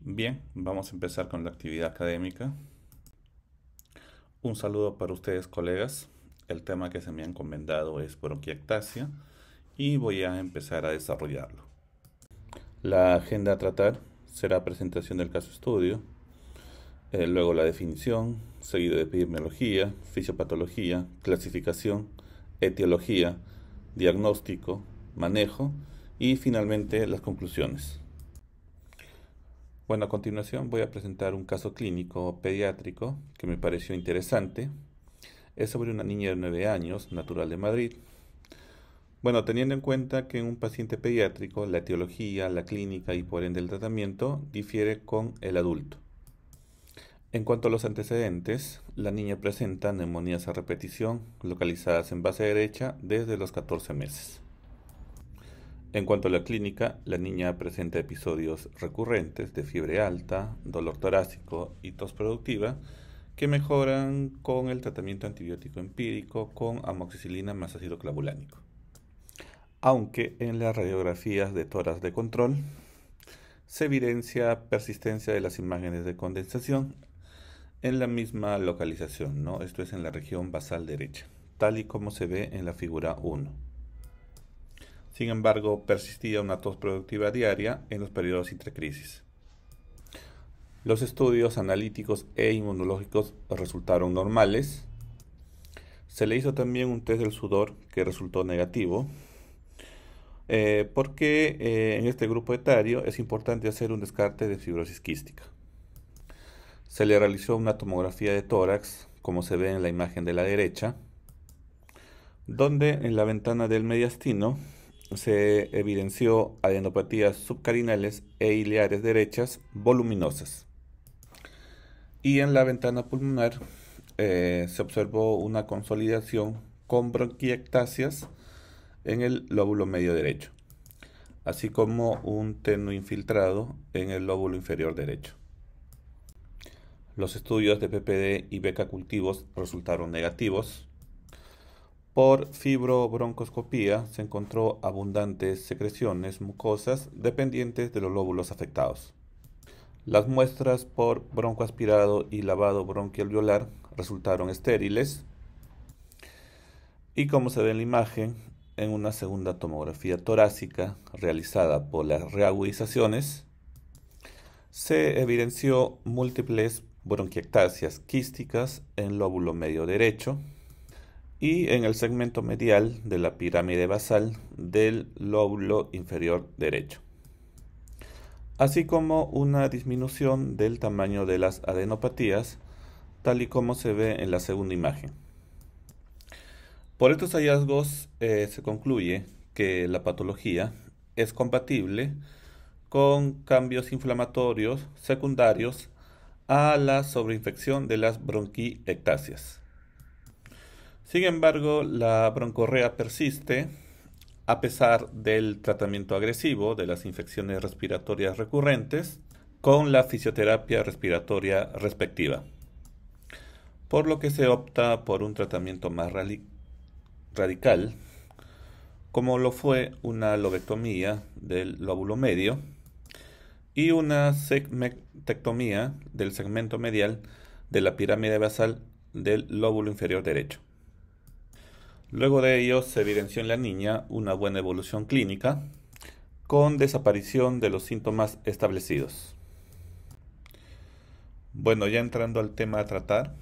Bien, vamos a empezar con la actividad académica. Un saludo para ustedes, colegas. El tema que se me ha encomendado es bronquiectasia y voy a empezar a desarrollarlo. La agenda a tratar será presentación del caso estudio, luego la definición, seguido de epidemiología, fisiopatología, clasificación, etiología, diagnóstico, manejo y finalmente las conclusiones. Bueno, a continuación voy a presentar un caso clínico pediátrico que me pareció interesante. Es sobre una niña de 9 años, natural de Madrid. Bueno, teniendo en cuenta que en un paciente pediátrico la etiología, la clínica y por ende el tratamiento difiere con el adulto. En cuanto a los antecedentes, la niña presenta neumonías a repetición localizadas en base derecha desde los 14 meses. En cuanto a la clínica, la niña presenta episodios recurrentes de fiebre alta, dolor torácico y tos productiva que mejoran con el tratamiento antibiótico empírico con amoxicilina más ácido clavulánico. Aunque en las radiografías de tórax de control se evidencia persistencia de las imágenes de condensación en la misma localización, ¿no? Esto es en la región basal derecha, tal y como se ve en la figura 1. Sin embargo, persistía una tos productiva diaria en los periodos intercrisis. Los estudios analíticos e inmunológicos resultaron normales. Se le hizo también un test del sudor que resultó negativo, porque en este grupo etario es importante hacer un descarte de fibrosis quística. Se le realizó una tomografía de tórax, como se ve en la imagen de la derecha, donde en la ventana del mediastino se evidenció adenopatías subcarinales e ileares derechas voluminosas. Y en la ventana pulmonar se observó una consolidación con bronquiectasias en el lóbulo medio derecho, así como un tenue infiltrado en el lóbulo inferior derecho. Los estudios de PPD y beca cultivos resultaron negativos. Por fibrobroncoscopía se encontró abundantes secreciones mucosas dependientes de los lóbulos afectados. Las muestras por broncoaspirado y lavado bronquialveolar resultaron estériles y, como se ve en la imagen, en una segunda tomografía torácica realizada por las reagudizaciones, se evidenció múltiples bronquiectasias quísticas en lóbulo medio derecho y en el segmento medial de la pirámide basal del lóbulo inferior derecho, así como una disminución del tamaño de las adenopatías, tal y como se ve en la segunda imagen. Por estos hallazgos se concluye que la patología es compatible con cambios inflamatorios secundarios a la sobreinfección de las bronquiectasias. Sin embargo, la broncorrea persiste a pesar del tratamiento agresivo de las infecciones respiratorias recurrentes con la fisioterapia respiratoria respectiva, por lo que se opta por un tratamiento más radical, como lo fue una lobectomía del lóbulo medio y una segmentectomía del segmento medial de la pirámide basal del lóbulo inferior derecho. Luego de ello se evidenció en la niña una buena evolución clínica con desaparición de los síntomas establecidos. Bueno, ya entrando al tema a tratar,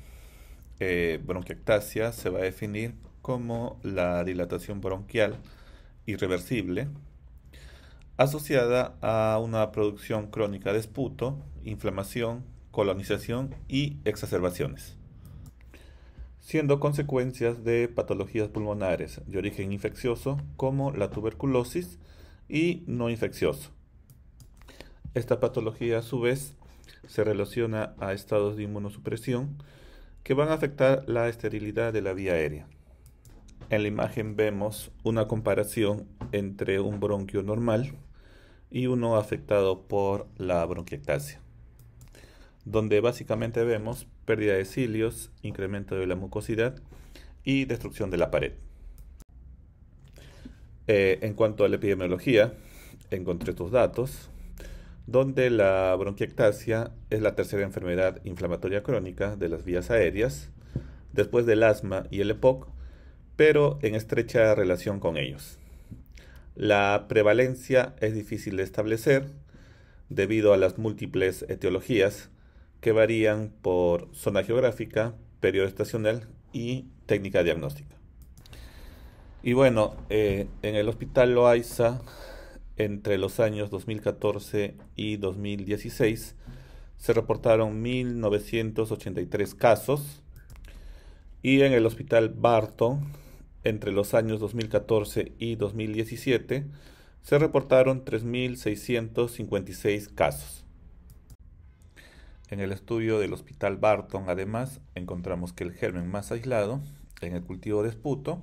bronquiectasia se va a definir como la dilatación bronquial irreversible asociada a una producción crónica de esputo, inflamación, colonización y exacerbaciones, siendo consecuencias de patologías pulmonares de origen infeccioso como la tuberculosis y no infeccioso. Esta patología a su vez se relaciona a estados de inmunosupresión que van a afectar la esterilidad de la vía aérea. En la imagen vemos una comparación entre un bronquio normal y uno afectado por la bronquiectasia, donde básicamente vemos pérdida de cilios, incremento de la mucosidad y destrucción de la pared. En cuanto a la epidemiología, encontré estos datos. donde la bronquiectasia es la tercera enfermedad inflamatoria crónica de las vías aéreas, después del asma y el EPOC, pero en estrecha relación con ellos. La prevalencia es difícil de establecer debido a las múltiples etiologías que varían por zona geográfica, periodo estacional y técnica diagnóstica. Y bueno, en el Hospital Loaiza, entre los años 2014 y 2016, se reportaron 1.983 casos, y en el Hospital Barton, entre los años 2014 y 2017, se reportaron 3.656 casos. En el estudio del Hospital Barton, además, encontramos que el germen más aislado en el cultivo de esputo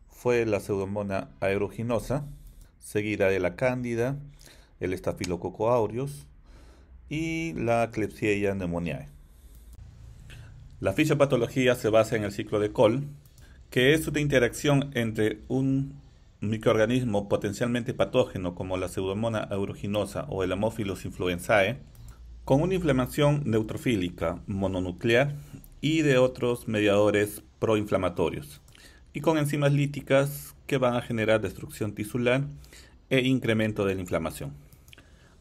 fue la Pseudomonas aeruginosa, seguida de la Cándida, el Staphylococcus aureus y la Klebsiella pneumoniae. La fisiopatología se basa en el ciclo de Cole, que es una interacción entre un microorganismo potencialmente patógeno como la Pseudomonas aeruginosa o el Haemophilus influenzae con una inflamación neutrofílica mononuclear y de otros mediadores proinflamatorios, y con enzimas líticas que van a generar destrucción tisular e incremento de la inflamación.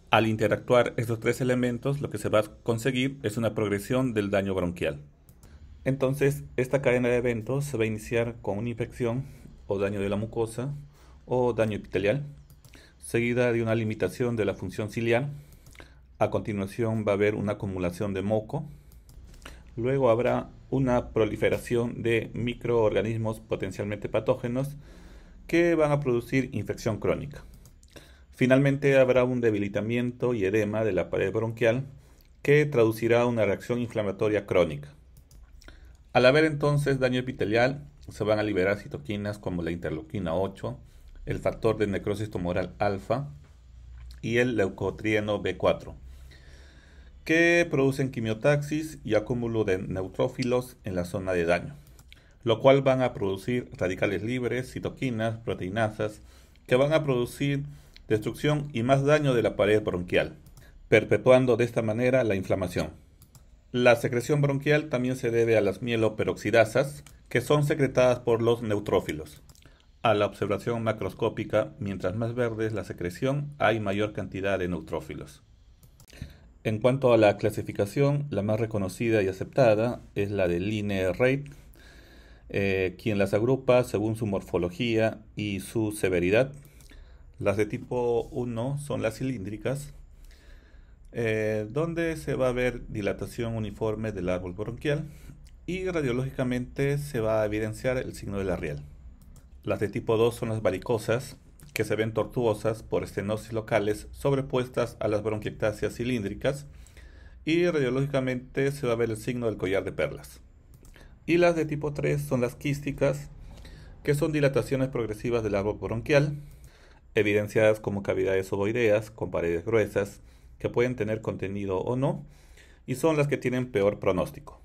Al interactuar estos tres elementos, lo que se va a conseguir es una progresión del daño bronquial. Entonces, esta cadena de eventos se va a iniciar con una infección o daño de la mucosa o daño epitelial, seguida de una limitación de la función ciliar. A continuación va a haber una acumulación de moco. Luego habrá una proliferación de microorganismos potencialmente patógenos que van a producir infección crónica. Finalmente habrá un debilitamiento y edema de la pared bronquial que traducirá una reacción inflamatoria crónica. Al haber entonces daño epitelial, se van a liberar citoquinas como la interleuquina 8, el factor de necrosis tumoral alfa y el leucotrieno B4, que producen quimiotaxis y acúmulo de neutrófilos en la zona de daño, lo cual van a producir radicales libres, citoquinas, proteinasas, que van a producir destrucción y más daño de la pared bronquial, perpetuando de esta manera la inflamación. La secreción bronquial también se debe a las mieloperoxidasas, que son secretadas por los neutrófilos. A la observación macroscópica, mientras más verde es la secreción, hay mayor cantidad de neutrófilos. En cuanto a la clasificación, la más reconocida y aceptada es la de Line-Rate, quien las agrupa según su morfología y su severidad. Las de tipo 1 son las cilíndricas, donde se va a ver dilatación uniforme del árbol bronquial y radiológicamente se va a evidenciar el signo de la Riel. Las de tipo 2 son las varicosas, que se ven tortuosas por estenosis locales sobrepuestas a las bronquiectasias cilíndricas, y radiológicamente se va a ver el signo del collar de perlas. Y las de tipo 3 son las quísticas, que son dilataciones progresivas del árbol bronquial, evidenciadas como cavidades ovoideas con paredes gruesas, que pueden tener contenido o no, y son las que tienen peor pronóstico.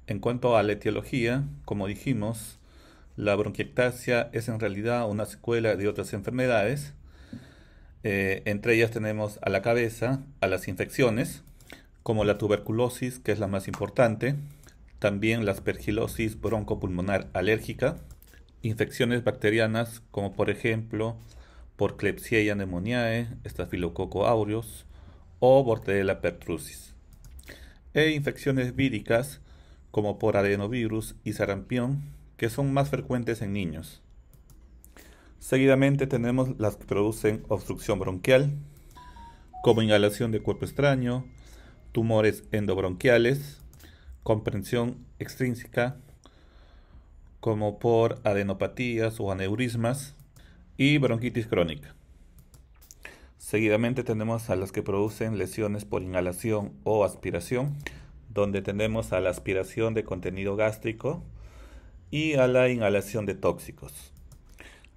En cuanto a la etiología, como dijimos, la bronquiectasia es en realidad una secuela de otras enfermedades. Entre ellas tenemos a la cabeza, a las infecciones, como la tuberculosis, que es la más importante, también la aspergilosis broncopulmonar alérgica, infecciones bacterianas como por ejemplo por Klebsiella pneumoniae, Staphylococcus aureus o Bordetella pertussis, e infecciones víricas como por adenovirus y sarampión, que son más frecuentes en niños. Seguidamente tenemos las que producen obstrucción bronquial, como inhalación de cuerpo extraño, tumores endobronquiales, comprensión extrínseca, como por adenopatías o aneurismas, y bronquitis crónica. Seguidamente tenemos a las que producen lesiones por inhalación o aspiración, donde tenemos a la aspiración de contenido gástrico y a la inhalación de tóxicos.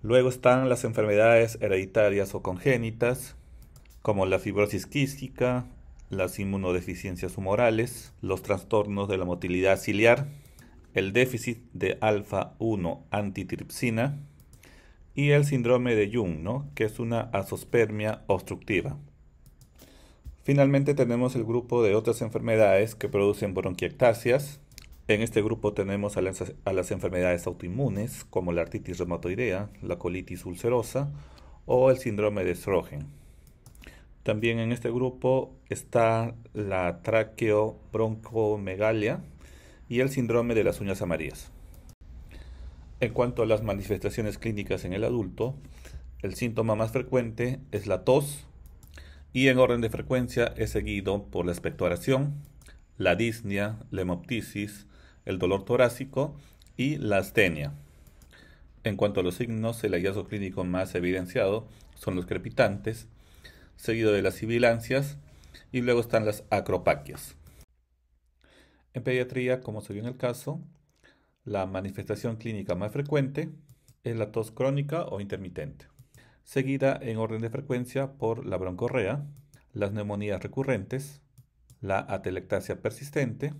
Luego están las enfermedades hereditarias o congénitas, como la fibrosis quística, las inmunodeficiencias humorales, los trastornos de la motilidad ciliar, el déficit de alfa-1 antitripsina y el síndrome de Young, ¿no?, que es una azoospermia obstructiva. Finalmente tenemos el grupo de otras enfermedades que producen bronquiectasias. En este grupo tenemos a las enfermedades autoinmunes, como la artritis reumatoidea, la colitis ulcerosa o el síndrome de Sjögren. También en este grupo está la traqueobroncomegalia y el síndrome de las uñas amarillas. En cuanto a las manifestaciones clínicas en el adulto, el síntoma más frecuente es la tos y en orden de frecuencia es seguido por la expectoración, la disnea, la hemoptisis, el dolor torácico y la astenia. En cuanto a los signos, el hallazgo clínico más evidenciado son los crepitantes, seguido de las sibilancias y luego están las acropaquias. En pediatría, como se vio en el caso, la manifestación clínica más frecuente es la tos crónica o intermitente, seguida en orden de frecuencia por la broncorrea, las neumonías recurrentes, la atelectasia persistente,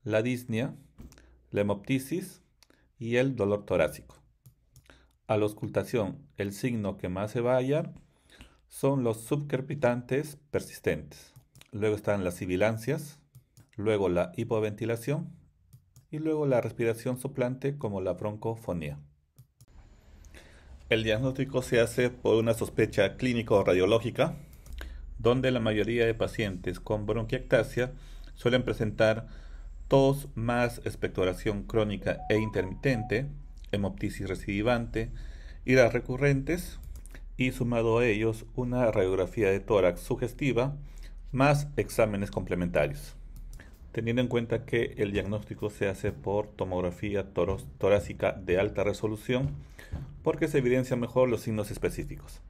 la disnea, la hemoptisis y el dolor torácico. A la auscultación, el signo que más se va a hallar son los subcrepitantes persistentes. Luego están las sibilancias, luego la hipoventilación y luego la respiración soplante como la broncofonía. El diagnóstico se hace por una sospecha clínico-radiológica, donde la mayoría de pacientes con bronquiectasia suelen presentar tos más expectoración crónica e intermitente, hemoptisis recidivante, iras recurrentes y sumado a ellos una radiografía de tórax sugestiva más exámenes complementarios. Teniendo en cuenta que el diagnóstico se hace por tomografía torácica de alta resolución, porque se evidencian mejor los signos específicos.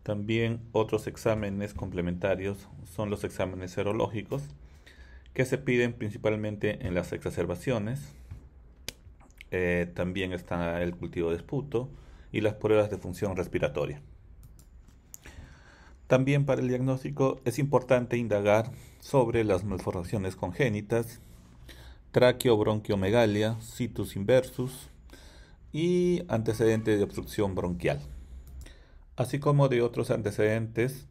También otros exámenes complementarios son los exámenes serológicos, que se piden principalmente en las exacerbaciones. También está el cultivo de esputo y las pruebas de función respiratoria. También para el diagnóstico es importante indagar sobre las malformaciones congénitas, traqueobronquiomegalia, situs inversus y antecedentes de obstrucción bronquial, así como de otros antecedentes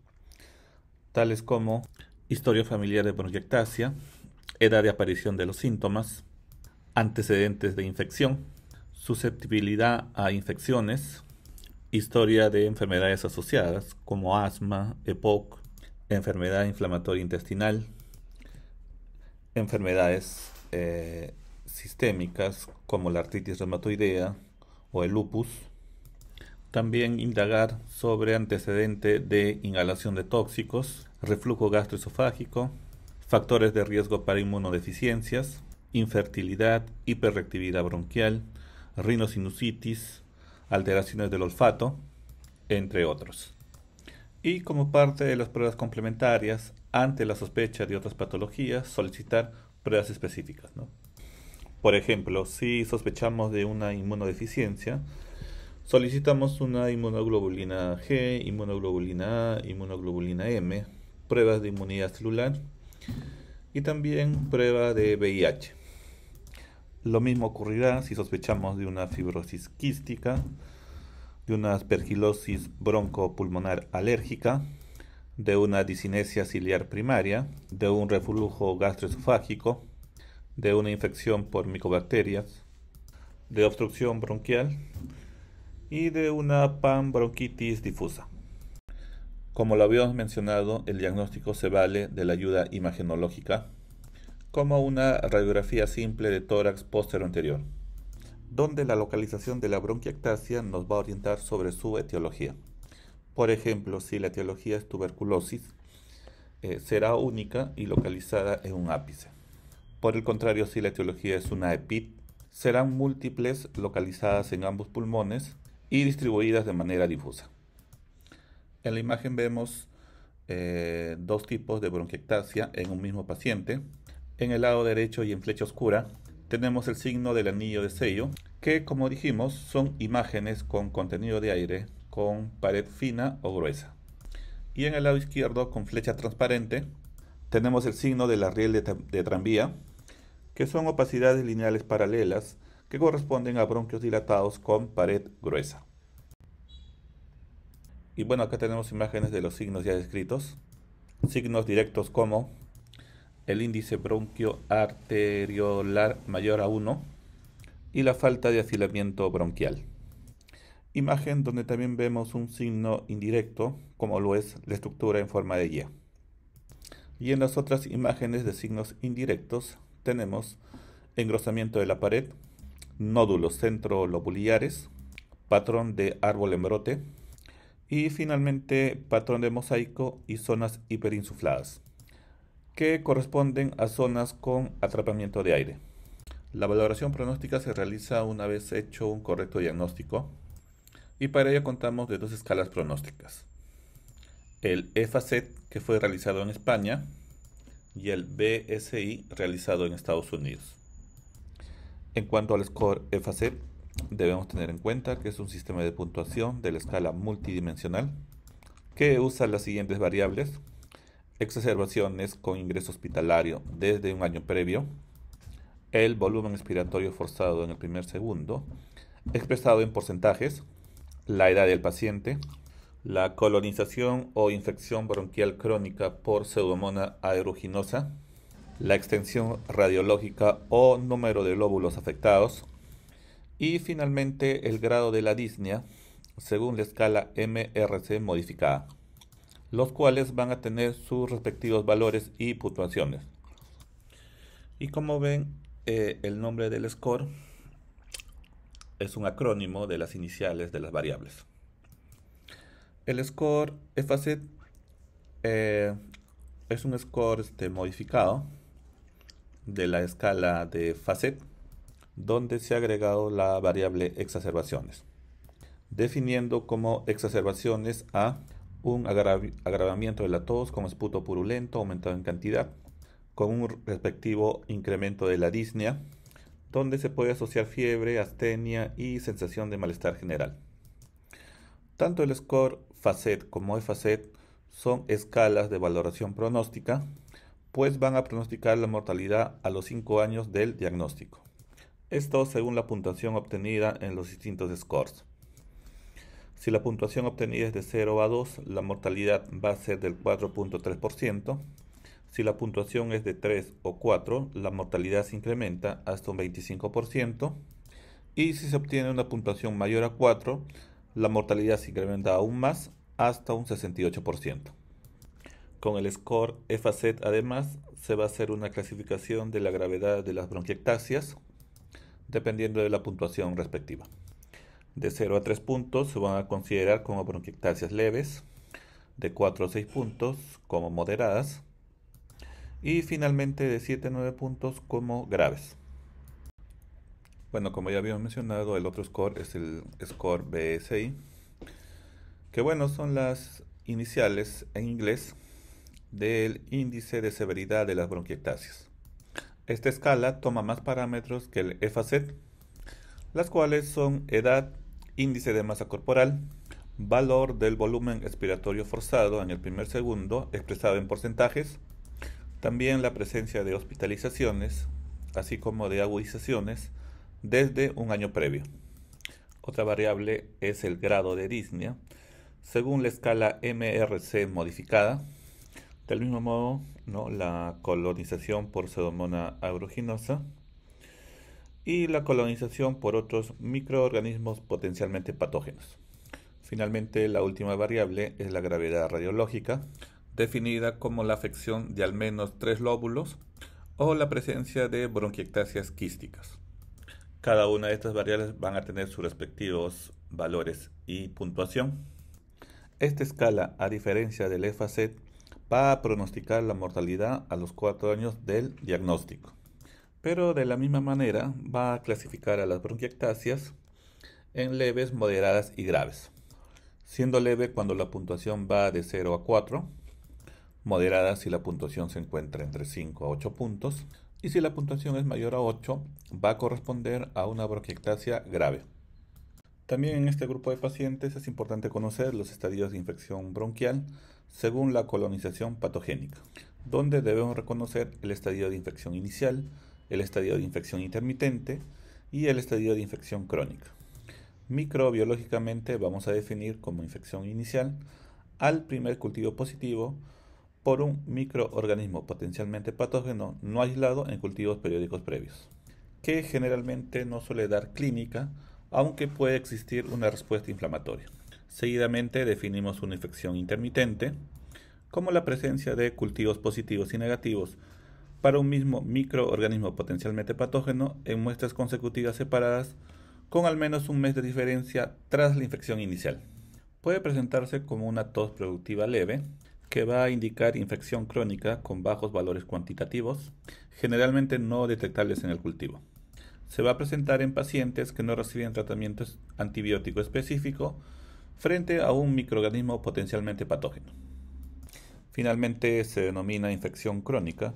tales como historia familiar de bronquiectasia, edad de aparición de los síntomas, antecedentes de infección, susceptibilidad a infecciones, historia de enfermedades asociadas como asma, EPOC, enfermedad inflamatoria intestinal, enfermedades sistémicas como la artritis reumatoidea o el lupus. También indagar sobre antecedente de inhalación de tóxicos, reflujo gastroesofágico, factores de riesgo para inmunodeficiencias, infertilidad, hiperreactividad bronquial, rinosinusitis, alteraciones del olfato, entre otros. Y como parte de las pruebas complementarias, ante la sospecha de otras patologías, solicitar pruebas específicas, ¿no? Por ejemplo, si sospechamos de una inmunodeficiencia, solicitamos una inmunoglobulina G, inmunoglobulina A, inmunoglobulina M, pruebas de inmunidad celular y también prueba de VIH. Lo mismo ocurrirá si sospechamos de una fibrosis quística, de una aspergilosis broncopulmonar alérgica, de una disinesia ciliar primaria, de un reflujo gastroesofágico, de una infección por micobacterias, de obstrucción bronquial y de una panbronquitis difusa. Como lo habíamos mencionado, el diagnóstico se vale de la ayuda imagenológica, como una radiografía simple de tórax posterior-anterior, donde la localización de la bronquiectasia nos va a orientar sobre su etiología. Por ejemplo, si la etiología es tuberculosis, será única y localizada en un ápice. Por el contrario, si la etiología es una EPIT, serán múltiples localizadas en ambos pulmones y distribuidas de manera difusa. En la imagen vemos dos tipos de bronquiectasia en un mismo paciente. En el lado derecho y en flecha oscura tenemos el signo del anillo de sello, que como dijimos son imágenes con contenido de aire con pared fina o gruesa. Y en el lado izquierdo con flecha transparente tenemos el signo del arriel de tranvía, que son opacidades lineales paralelas que corresponden a bronquios dilatados con pared gruesa. Y bueno, acá tenemos imágenes de los signos ya descritos. signos directos como el índice bronquioarteriolar mayor a 1 y la falta de afilamiento bronquial. Imagen donde también vemos un signo indirecto, como lo es la estructura en forma de Y. Y en las otras imágenes de signos indirectos tenemos engrosamiento de la pared, nódulos centrolobuliares, patrón de árbol en brote y finalmente patrón de mosaico y zonas hiperinsufladas, que corresponden a zonas con atrapamiento de aire. La valoración pronóstica se realiza una vez hecho un correcto diagnóstico y para ello contamos de dos escalas pronósticas. El EFACET, que fue realizado en España, y el BSI, realizado en Estados Unidos. En cuanto al score EFACET, debemos tener en cuenta que es un sistema de puntuación de la escala multidimensional que usa las siguientes variables: exacerbaciones con ingreso hospitalario desde un año previo, el volumen expiratorio forzado en el primer segundo, expresado en porcentajes, la edad del paciente, la colonización o infección bronquial crónica por Pseudomonas aeruginosa, la extensión radiológica o número de lóbulos afectados y finalmente el grado de la disnea según la escala MRC modificada, los cuales van a tener sus respectivos valores y puntuaciones. Y como ven, el nombre del score es un acrónimo de las iniciales de las variables. El score EFACET es un score modificado de la escala de FACET, donde se ha agregado la variable exacerbaciones, definiendo como exacerbaciones a un agravamiento de la tos con esputo purulento aumentado en cantidad, con un respectivo incremento de la disnea, donde se puede asociar fiebre, astenia y sensación de malestar general. Tanto el score FACET como EFACET son escalas de valoración pronóstica, pues van a pronosticar la mortalidad a los 5 años del diagnóstico. Esto según la puntuación obtenida en los distintos scores. Si la puntuación obtenida es de 0 a 2, la mortalidad va a ser del 4.3%. Si la puntuación es de 3 o 4, la mortalidad se incrementa hasta un 25%. Y si se obtiene una puntuación mayor a 4, la mortalidad se incrementa aún más hasta un 68%. Con el score EFACET además se va a hacer una clasificación de la gravedad de las bronquiectasias dependiendo de la puntuación respectiva. De 0 a 3 puntos se van a considerar como bronquiectasias leves, de 4 a 6 puntos como moderadas y finalmente de 7 a 9 puntos como graves. Bueno, como ya habíamos mencionado, el otro score es el score BSI, que bueno, son las iniciales en inglés del índice de severidad de las bronquiectasias. Esta escala toma más parámetros que el EFACET, las cuales son edad, índice de masa corporal, valor del volumen expiratorio forzado en el primer segundo expresado en porcentajes, también la presencia de hospitalizaciones, así como de agudizaciones desde un año previo. Otra variable es el grado de disnea, según la escala MRC modificada. Del mismo modo, ¿no?, la colonización por Pseudomonas aeruginosa y la colonización por otros microorganismos potencialmente patógenos. Finalmente, la última variable es la gravedad radiológica, definida como la afección de al menos 3 lóbulos o la presencia de bronquiectasias quísticas. Cada una de estas variables van a tener sus respectivos valores y puntuación. Esta escala, a diferencia del EFACET, va a pronosticar la mortalidad a los 4 años del diagnóstico. Pero de la misma manera va a clasificar a las bronquiectasias en leves, moderadas y graves. Siendo leve cuando la puntuación va de 0 a 4, moderada si la puntuación se encuentra entre 5 a 8 puntos, y si la puntuación es mayor a 8, va a corresponder a una bronquiectasia grave. También en este grupo de pacientes es importante conocer los estadios de infección bronquial según la colonización patogénica, donde debemos reconocer el estadio de infección inicial, el estadio de infección intermitente y el estadio de infección crónica. Microbiológicamente vamos a definir como infección inicial al primer cultivo positivo por un microorganismo potencialmente patógeno no aislado en cultivos periódicos previos, que generalmente no suele dar clínica, aunque puede existir una respuesta inflamatoria. Seguidamente definimos una infección intermitente como la presencia de cultivos positivos y negativos para un mismo microorganismo potencialmente patógeno en muestras consecutivas separadas con al menos un mes de diferencia tras la infección inicial. Puede presentarse como una tos productiva leve, que va a indicar infección crónica con bajos valores cuantitativos, generalmente no detectables en el cultivo. Se va a presentar en pacientes que no reciben tratamiento antibiótico específico frente a un microorganismo potencialmente patógeno. Finalmente se denomina infección crónica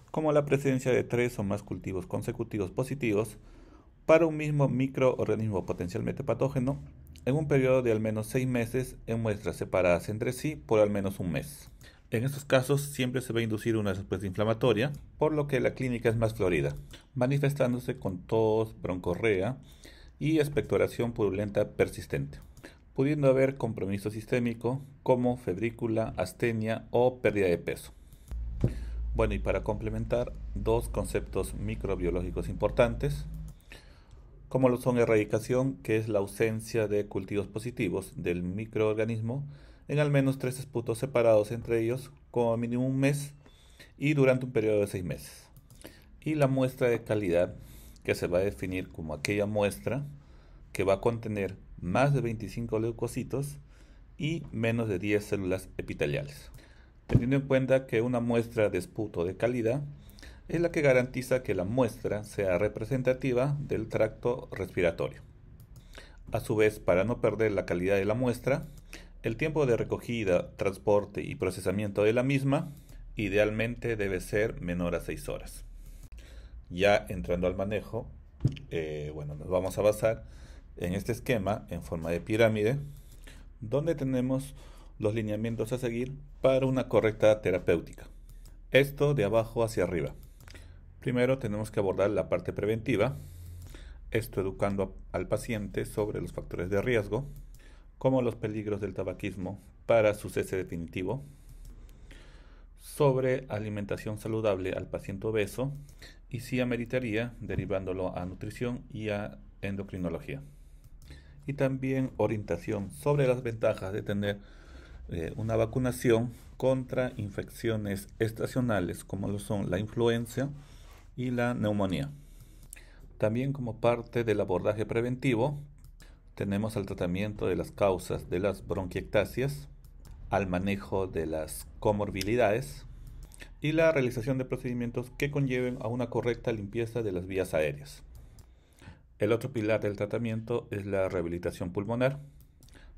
como la presencia de 3 o más cultivos consecutivos positivos para un mismo microorganismo potencialmente patógeno en un periodo de al menos 6 meses en muestras separadas entre sí por al menos un mes. En estos casos siempre se va a inducir una respuesta inflamatoria, por lo que la clínica es más florida, manifestándose con tos, broncorrea y expectoración purulenta persistente, pudiendo haber compromiso sistémico como febrícula, astenia o pérdida de peso. Bueno, y para complementar, dos conceptos microbiológicos importantes, como lo son erradicación, que es la ausencia de cultivos positivos del microorganismo en al menos 3 esputos separados entre ellos como mínimo un mes y durante un periodo de 6 meses. Y la muestra de calidad, que se va a definir como aquella muestra que va a contener más de 25 leucocitos y menos de 10 células epiteliales. Teniendo en cuenta que una muestra de esputo de calidad es la que garantiza que la muestra sea representativa del tracto respiratorio. A su vez, para no perder la calidad de la muestra, el tiempo de recogida, transporte y procesamiento de la misma idealmente debe ser menor a 6 horas. Ya entrando al manejo, nos vamos a basar en este esquema en forma de pirámide, donde tenemos los lineamientos a seguir para una correcta terapéutica. Esto de abajo hacia arriba. Primero tenemos que abordar la parte preventiva, esto educando al paciente sobre los factores de riesgo, como los peligros del tabaquismo para su cese definitivo, sobre alimentación saludable al paciente obeso y si ameritaría derivándolo a nutrición y a endocrinología. Y también orientación sobre las ventajas de tener una vacunación contra infecciones estacionales como lo son la influenza y la neumonía. También como parte del abordaje preventivo tenemos el tratamiento de las causas de las bronquiectasias, al manejo de las comorbilidades y la realización de procedimientos que conlleven a una correcta limpieza de las vías aéreas. El otro pilar del tratamiento es la rehabilitación pulmonar,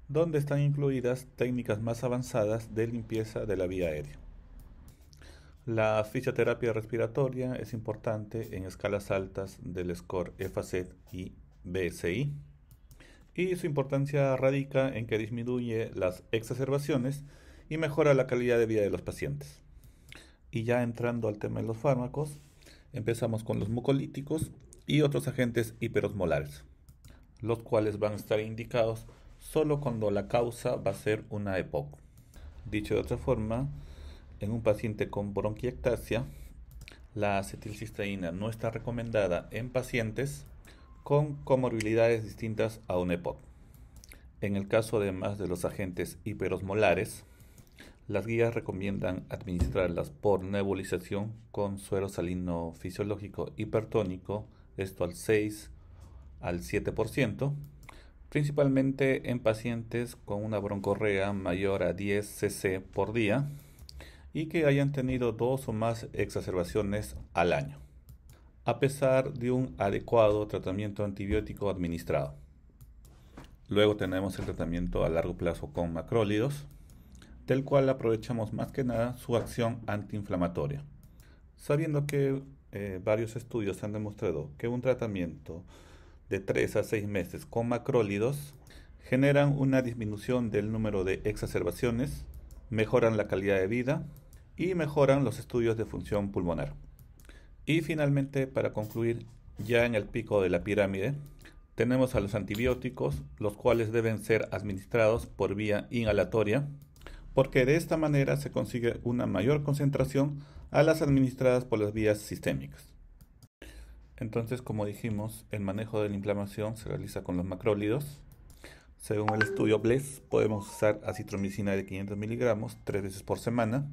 donde están incluidas técnicas más avanzadas de limpieza de la vía aérea. La fisioterapia respiratoria es importante en escalas altas del score FACET y BSI, y su importancia radica en que disminuye las exacerbaciones y mejora la calidad de vida de los pacientes. Y ya entrando al tema de los fármacos, empezamos con los mucolíticos y otros agentes hiperosmolares, los cuales van a estar indicados solo cuando la causa va a ser una EPOC. Dicho de otra forma, en un paciente con bronquiectasia, la acetilcisteína no está recomendada en pacientes con comorbilidades distintas a una EPOC. En el caso además de los agentes hiperosmolares, las guías recomiendan administrarlas por nebulización con suero salino fisiológico hipertónico, esto al 6 al 7%, principalmente en pacientes con una broncorrea mayor a 10 cc por día y que hayan tenido 2 o más exacerbaciones al año, a pesar de un adecuado tratamiento antibiótico administrado. Luego tenemos el tratamiento a largo plazo con macrólidos, del cual aprovechamos más que nada su acción antiinflamatoria, sabiendo que varios estudios han demostrado que un tratamiento de 3 a 6 meses con macrólidos generan una disminución del número de exacerbaciones, mejoran la calidad de vida y mejoran los estudios de función pulmonar. Y finalmente, para concluir, ya en el pico de la pirámide, tenemos a los antibióticos, los cuales deben ser administrados por vía inhalatoria porque de esta manera se consigue una mayor concentración a las administradas por las vías sistémicas. Entonces, como dijimos, el manejo de la inflamación se realiza con los macrólidos. Según el estudio BLESS, podemos usar acitromicina de 500 miligramos 3 veces por semana.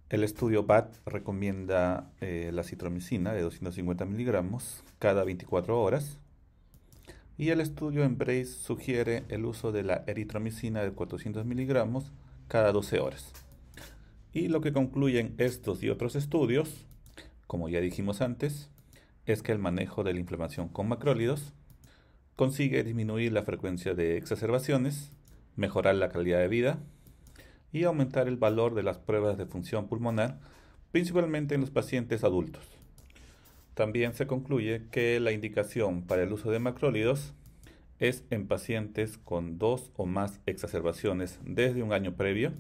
El estudio BAT recomienda la acitromicina de 250 miligramos cada 24 horas. Y el estudio EMBRACE sugiere el uso de la eritromicina de 400 miligramos cada 12 horas. Y lo que concluyen estos y otros estudios, como ya dijimos antes, es que el manejo de la inflamación con macrólidos consigue disminuir la frecuencia de exacerbaciones, mejorar la calidad de vida y aumentar el valor de las pruebas de función pulmonar, principalmente en los pacientes adultos. También se concluye que la indicación para el uso de macrólidos es en pacientes con 2 o más exacerbaciones desde un año previo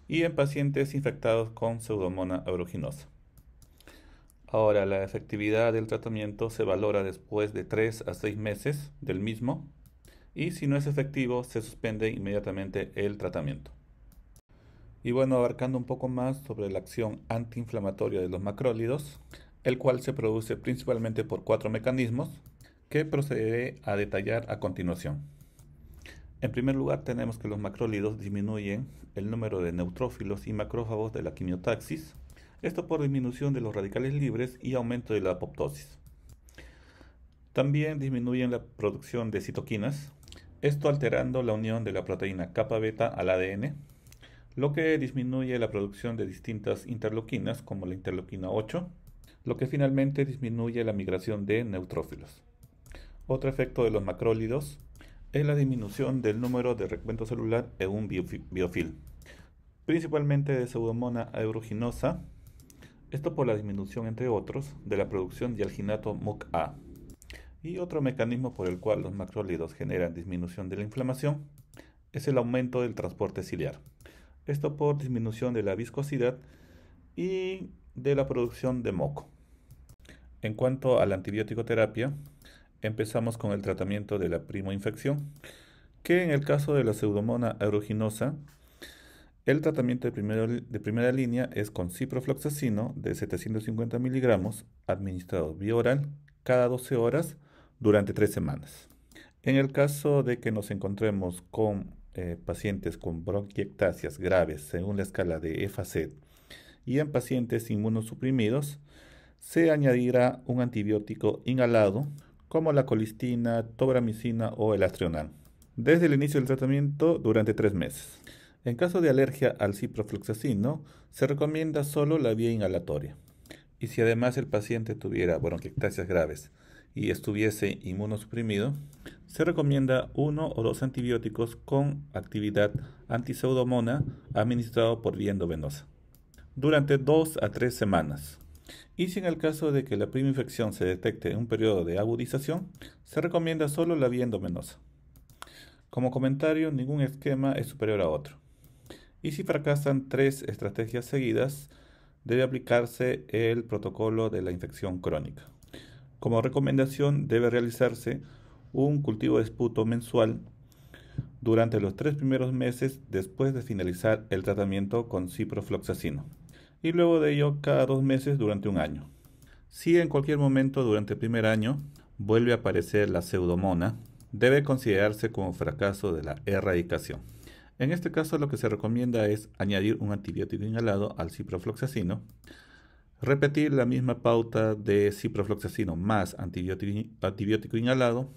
y en pacientes infectados con Pseudomonas aeruginosa. Ahora, la efectividad del tratamiento se valora después de 3 a 6 meses del mismo y si no es efectivo se suspende inmediatamente el tratamiento. Y bueno, abarcando un poco más sobre la acción antiinflamatoria de los macrólidos, el cual se produce principalmente por 4 mecanismos que procederé a detallar a continuación. En primer lugar, tenemos que los macrólidos disminuyen el número de neutrófilos y macrófagos de la quimiotaxis, esto por disminución de los radicales libres y aumento de la apoptosis. También disminuyen la producción de citoquinas, esto alterando la unión de la proteína kappa beta al ADN, lo que disminuye la producción de distintas interleuquinas como la interleuquina 8, lo que finalmente disminuye la migración de neutrófilos. Otro efecto de los macrólidos es la disminución del número de recuento celular en un biofil, principalmente de Pseudomonas aeruginosa, esto por la disminución, entre otros, de la producción de alginato MUC-A. Y otro mecanismo por el cual los macrólidos generan disminución de la inflamación es el aumento del transporte ciliar, esto por disminución de la viscosidad y de la producción de moco. En cuanto a la antibiótico terapia, empezamos con el tratamiento de la primoinfección, que en el caso de la Pseudomonas aeruginosa, el tratamiento de primera línea es con ciprofloxacino de 750 miligramos administrado vía oral cada 12 horas durante 3 semanas. En el caso de que nos encontremos con pacientes con bronquiectasias graves según la escala de EFACET y en pacientes inmunosuprimidos, se añadirá un antibiótico inhalado como la colistina, tobramicina o el astrional, desde el inicio del tratamiento durante 3 meses. En caso de alergia al ciprofloxacino, se recomienda solo la vía inhalatoria. Y si además el paciente tuviera bronquiectasias graves y estuviese inmunosuprimido, se recomienda 1 o 2 antibióticos con actividad anti-pseudomonas administrado por vía endovenosa durante 2 a 3 semanas. Y si en el caso de que la primoinfección se detecte en un periodo de agudización, se recomienda solo la vía endovenosa. Como comentario, ningún esquema es superior a otro. Y si fracasan 3 estrategias seguidas, debe aplicarse el protocolo de la infección crónica. Como recomendación, debe realizarse un cultivo de esputo mensual durante los 3 primeros meses después de finalizar el tratamiento con ciprofloxacino, y luego de ello cada 2 meses durante un año. Si en cualquier momento durante el primer año vuelve a aparecer la pseudomonas, debe considerarse como fracaso de la erradicación. En este caso lo que se recomienda es añadir un antibiótico inhalado al ciprofloxacino, repetir la misma pauta de ciprofloxacino más antibiótico inhalado,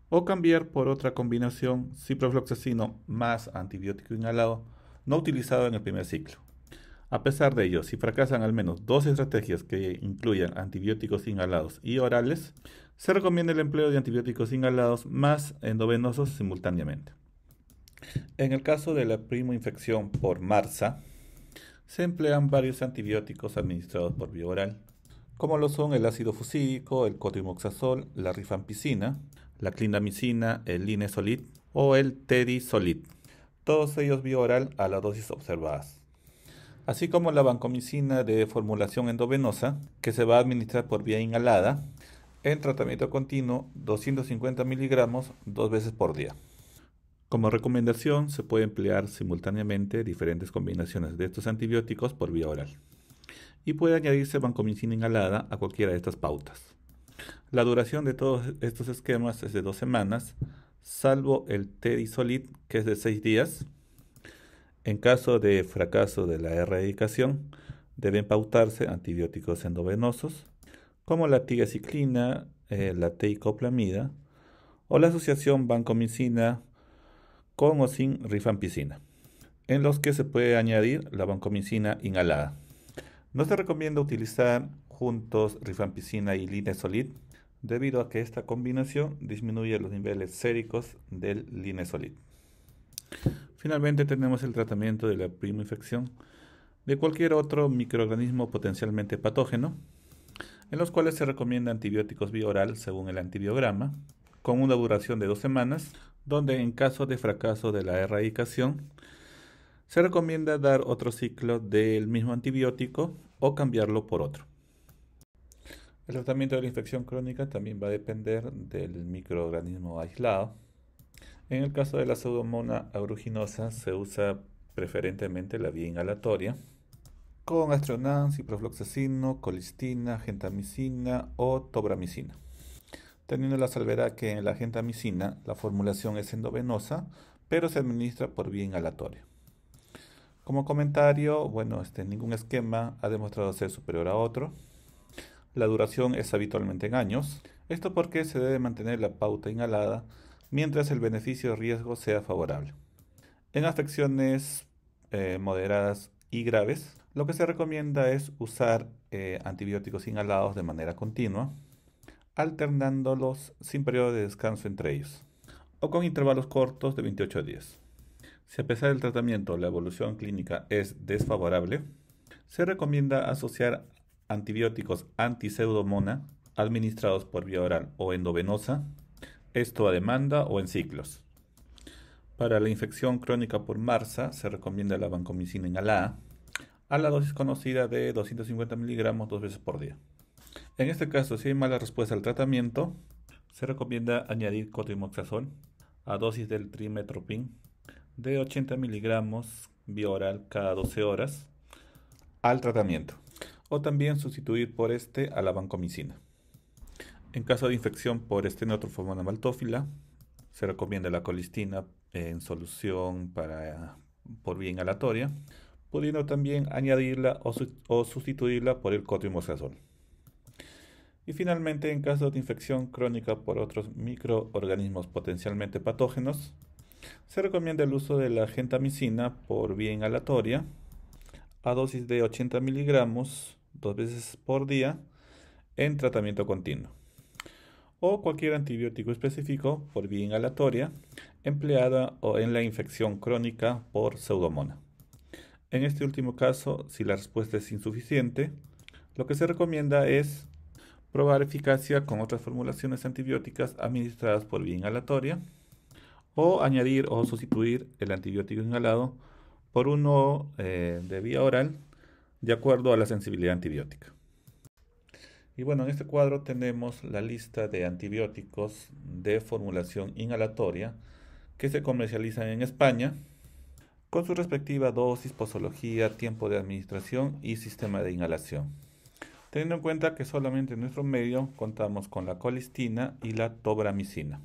o cambiar por otra combinación ciprofloxacino más antibiótico inhalado no utilizado en el primer ciclo. A pesar de ello, si fracasan al menos 2 estrategias que incluyan antibióticos inhalados y orales, se recomienda el empleo de antibióticos inhalados más endovenosos simultáneamente. En el caso de la primoinfección por MRSA, se emplean varios antibióticos administrados por vía oral, como lo son el ácido fusídico, el cotrimoxazol, la rifampicina, la clindamicina, el linezolid o el tedizolid, todos ellos vía oral a las dosis observadas. Así como la vancomicina de formulación endovenosa, que se va a administrar por vía inhalada, en tratamiento continuo 250 miligramos 2 veces por día. Como recomendación, se puede emplear simultáneamente diferentes combinaciones de estos antibióticos por vía oral y puede añadirse vancomicina inhalada a cualquiera de estas pautas. La duración de todos estos esquemas es de 2 semanas, salvo el Tedisolid, que es de 6 días. En caso de fracaso de la erradicación, deben pautarse antibióticos endovenosos, como la tigecyclina, la teicoplamida o la asociación vancomicina con o sin rifampicina, en los que se puede añadir la vancomicina inhalada. No se recomienda utilizar juntos rifampicina y linezolid, debido a que esta combinación disminuye los niveles séricos del linezolid. Finalmente tenemos el tratamiento de la primoinfección de cualquier otro microorganismo potencialmente patógeno, en los cuales se recomienda antibióticos vía oral según el antibiograma, con una duración de 2 semanas, donde en caso de fracaso de la erradicación, se recomienda dar otro ciclo del mismo antibiótico o cambiarlo por otro. El tratamiento de la infección crónica también va a depender del microorganismo aislado. En el caso de la Pseudomonas aeruginosa se usa preferentemente la vía inhalatoria con astronam, ciprofloxacino, colistina, gentamicina o tobramicina, teniendo la salvedad que en la gentamicina la formulación es endovenosa, pero se administra por vía inhalatoria. Como comentario, ningún esquema ha demostrado ser superior a otro. La duración es habitualmente en años, esto porque se debe mantener la pauta inhalada mientras el beneficio-riesgo sea favorable. En afecciones moderadas y graves, lo que se recomienda es usar antibióticos inhalados de manera continua, alternándolos sin periodo de descanso entre ellos, o con intervalos cortos de 28 días. Si a pesar del tratamiento la evolución clínica es desfavorable, se recomienda asociar antibióticos anti-Pseudomonas administrados por vía oral o endovenosa, esto a demanda o en ciclos. Para la infección crónica por MRSA se recomienda la vancomicina inhalada a la dosis conocida de 250 miligramos 2 veces por día. En este caso, si hay mala respuesta al tratamiento, se recomienda añadir cotrimoxazol a dosis del trimethoprim de 80 miligramos vía oral cada 12 horas al tratamiento, o también sustituir por este a la vancomicina. En caso de infección por Stenotrophoma maltófila, se recomienda la colistina en solución por vía inhalatoria, pudiendo también añadirla o sustituirla por el cotrimoxazol. Y finalmente, en caso de infección crónica por otros microorganismos potencialmente patógenos, se recomienda el uso de la gentamicina por vía inhalatoria a dosis de 80 miligramos 2 veces por día en tratamiento continuo, o cualquier antibiótico específico por vía inhalatoria empleada o en la infección crónica por Pseudomonas. En este último caso, si la respuesta es insuficiente, lo que se recomienda es probar eficacia con otras formulaciones antibióticas administradas por vía inhalatoria, o añadir o sustituir el antibiótico inhalado por uno de vía oral de acuerdo a la sensibilidad antibiótica. Y en este cuadro tenemos la lista de antibióticos de formulación inhalatoria que se comercializan en España, con su respectiva dosis, posología, tiempo de administración y sistema de inhalación. Teniendo en cuenta que solamente en nuestro medio contamos con la colistina y la tobramicina,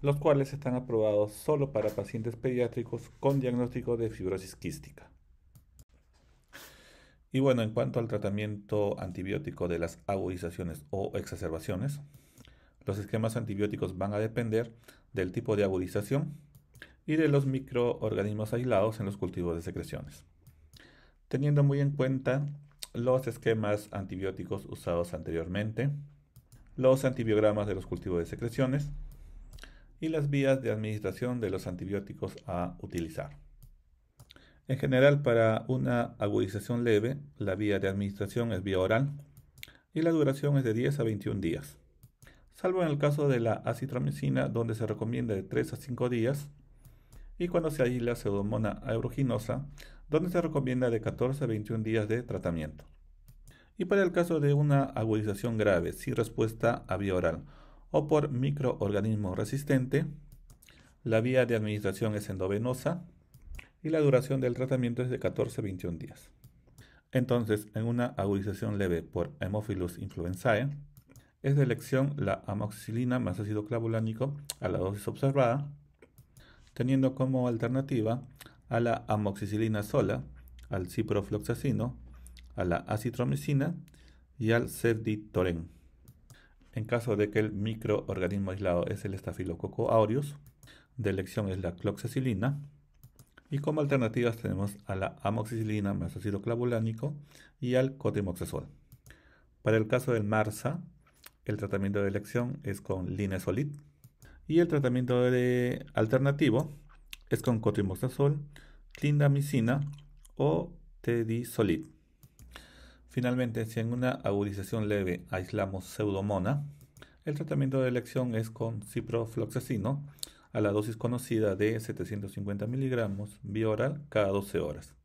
los cuales están aprobados solo para pacientes pediátricos con diagnóstico de fibrosis quística. Y en cuanto al tratamiento antibiótico de las agudizaciones o exacerbaciones, los esquemas antibióticos van a depender del tipo de agudización y de los microorganismos aislados en los cultivos de secreciones, teniendo muy en cuenta los esquemas antibióticos usados anteriormente, los antibiogramas de los cultivos de secreciones y las vías de administración de los antibióticos a utilizar. En general, para una agudización leve, la vía de administración es vía oral y la duración es de 10 a 21 días, salvo en el caso de la acitromicina, donde se recomienda de 3 a 5 días, y cuando se aísla Pseudomonas aeruginosa, donde se recomienda de 14 a 21 días de tratamiento. Y para el caso de una agudización grave sin respuesta a vía oral o por microorganismo resistente, La vía de administración es endovenosa y la duración del tratamiento es de 14 a 21 días. Entonces, en una agudización leve por Haemophilus influenzae, es de elección la amoxicilina más ácido clavulánico a la dosis observada, teniendo como alternativa a la amoxicilina sola, al ciprofloxacino, a la acitromicina y al cefditoren. En caso de que el microorganismo aislado es el Staphylococcus aureus, de elección es la cloxacilina, y como alternativas tenemos a la amoxicilina más ácido clavulánico y al cotrimoxazol. Para el caso del MARSA, el tratamiento de elección es con linezolid y el tratamiento alternativo es con cotrimoxazol, clindamicina o tedizolid. Finalmente, si en una agudización leve aislamos pseudomonas, el tratamiento de elección es con ciprofloxacino a la dosis conocida de 750 miligramos vía oral cada 12 horas,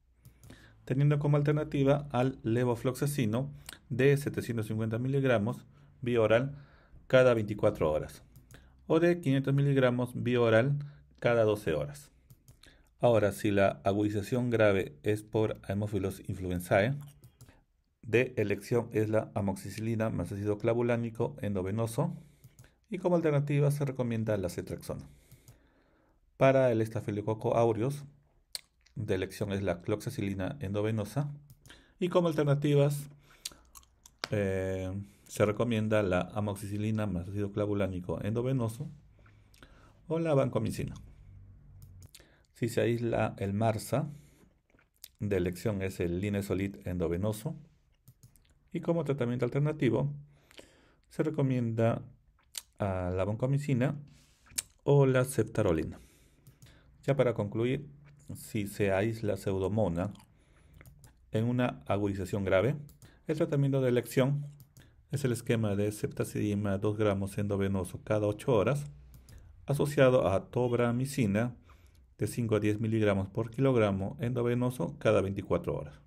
teniendo como alternativa al levofloxacino de 750 miligramos vía oral cada 24 horas o de 500 miligramos vía oral cada 12 horas. Ahora, si la agudización grave es por Haemophilus influenzae, de elección es la amoxicilina más ácido clavulánico endovenoso y como alternativa se recomienda la cetraxona. Para el Staphylococcus aureus, de elección es la cloxacilina endovenosa y como alternativas se recomienda la amoxicilina más ácido clavulánico endovenoso o la vancomicina. Si se aísla el MARSA, de elección es el linezolid endovenoso y como tratamiento alternativo se recomienda la vancomicina o la ceftarolina. Ya para concluir, si se aísla pseudomonas en una agudización grave, el tratamiento de elección es el esquema de ceftazidima 2 gramos endovenoso cada 8 horas, asociado a tobramicina de 5 a 10 miligramos por kilogramo endovenoso cada 24 horas,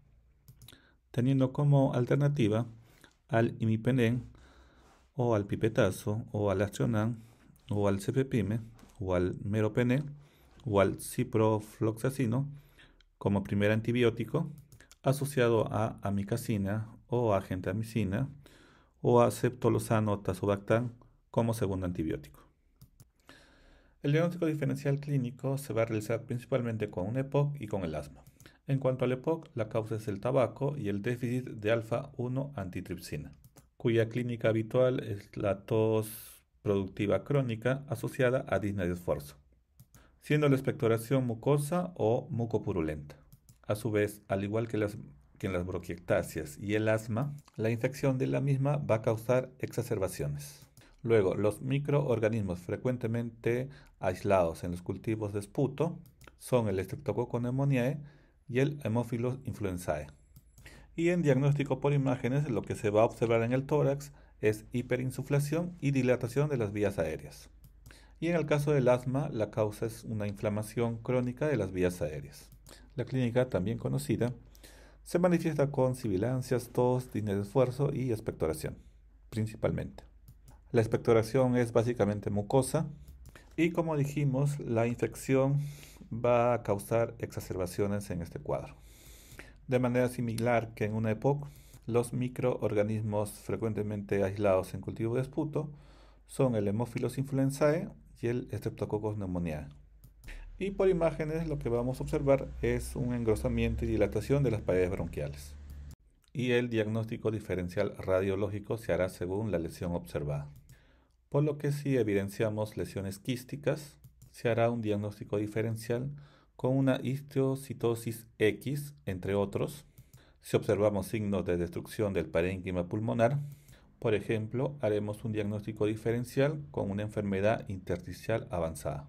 teniendo como alternativa al imipenem o al pipetazo o al accionan o al cefepime o al meropenem o al ciprofloxacino como primer antibiótico, asociado a amikacina o a gentamicina o a ceftolozano tazobactam como segundo antibiótico. El diagnóstico diferencial clínico se va a realizar principalmente con un EPOC y con el asma. En cuanto al EPOC, la causa es el tabaco y el déficit de alfa-1 antitripsina, cuya clínica habitual es la tos productiva crónica asociada a disnea de esfuerzo, siendo la expectoración mucosa o mucopurulenta. A su vez, al igual que en las bronquiectasias y el asma, la infección de la misma va a causar exacerbaciones. Luego, los microorganismos frecuentemente aislados en los cultivos de esputo son el Streptococcus pneumoniae y el Haemophilus influenzae. Y en diagnóstico por imágenes, lo que se va a observar en el tórax es hiperinsuflación y dilatación de las vías aéreas. Y en el caso del asma, la causa es una inflamación crónica de las vías aéreas. La clínica, también conocida, se manifiesta con sibilancias, tos, disnea de esfuerzo y expectoración, principalmente. La expectoración es básicamente mucosa y, como dijimos, la infección va a causar exacerbaciones en este cuadro. De manera similar que en una EPOC, los microorganismos frecuentemente aislados en cultivo de esputo son el Haemophilus influenzae y el Streptococcus pneumoniae. Y por imágenes lo que vamos a observar es un engrosamiento y dilatación de las paredes bronquiales. Y el diagnóstico diferencial radiológico se hará según la lesión observada. Por lo que si evidenciamos lesiones quísticas, se hará un diagnóstico diferencial con una histocitosis X, entre otros. Si observamos signos de destrucción del parénquima pulmonar, por ejemplo, haremos un diagnóstico diferencial con una enfermedad intersticial avanzada.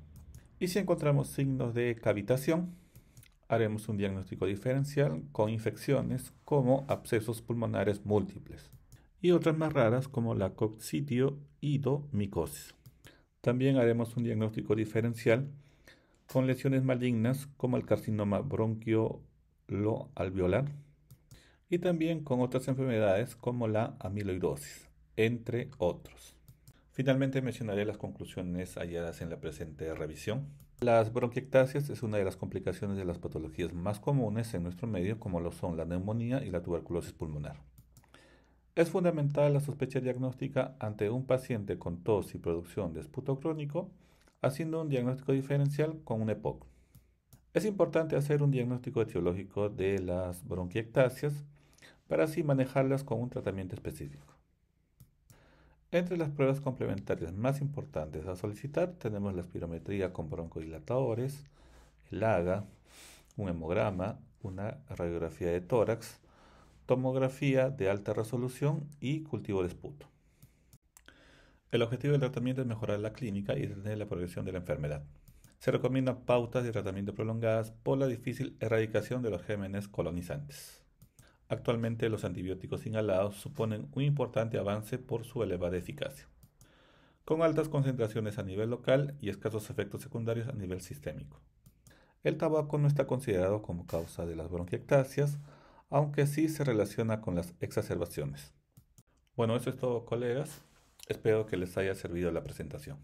Y si encontramos signos de cavitación, haremos un diagnóstico diferencial con infecciones como abscesos pulmonares múltiples y otras más raras como la coccidioidomicosis. También haremos un diagnóstico diferencial con lesiones malignas como el carcinoma bronquiolo-alveolar y también con otras enfermedades como la amiloidosis, entre otros. Finalmente mencionaré las conclusiones halladas en la presente revisión. Las bronquiectasias es una de las complicaciones de las patologías más comunes en nuestro medio, como lo son la neumonía y la tuberculosis pulmonar. Es fundamental la sospecha diagnóstica ante un paciente con tos y producción de esputo crónico, haciendo un diagnóstico diferencial con un EPOC. Es importante hacer un diagnóstico etiológico de las bronquiectasias para así manejarlas con un tratamiento específico. Entre las pruebas complementarias más importantes a solicitar tenemos la espirometría con broncodilatadores, el AGA, un hemograma, una radiografía de tórax, tomografía de alta resolución y cultivo de esputo. El objetivo del tratamiento es mejorar la clínica y detener la progresión de la enfermedad. Se recomiendan pautas de tratamiento prolongadas por la difícil erradicación de los gérmenes colonizantes. Actualmente los antibióticos inhalados suponen un importante avance por su elevada eficacia, con altas concentraciones a nivel local y escasos efectos secundarios a nivel sistémico. El tabaco no está considerado como causa de las bronquiectasias, aunque sí se relaciona con las exacerbaciones. Bueno, eso es todo, colegas. Espero que les haya servido la presentación.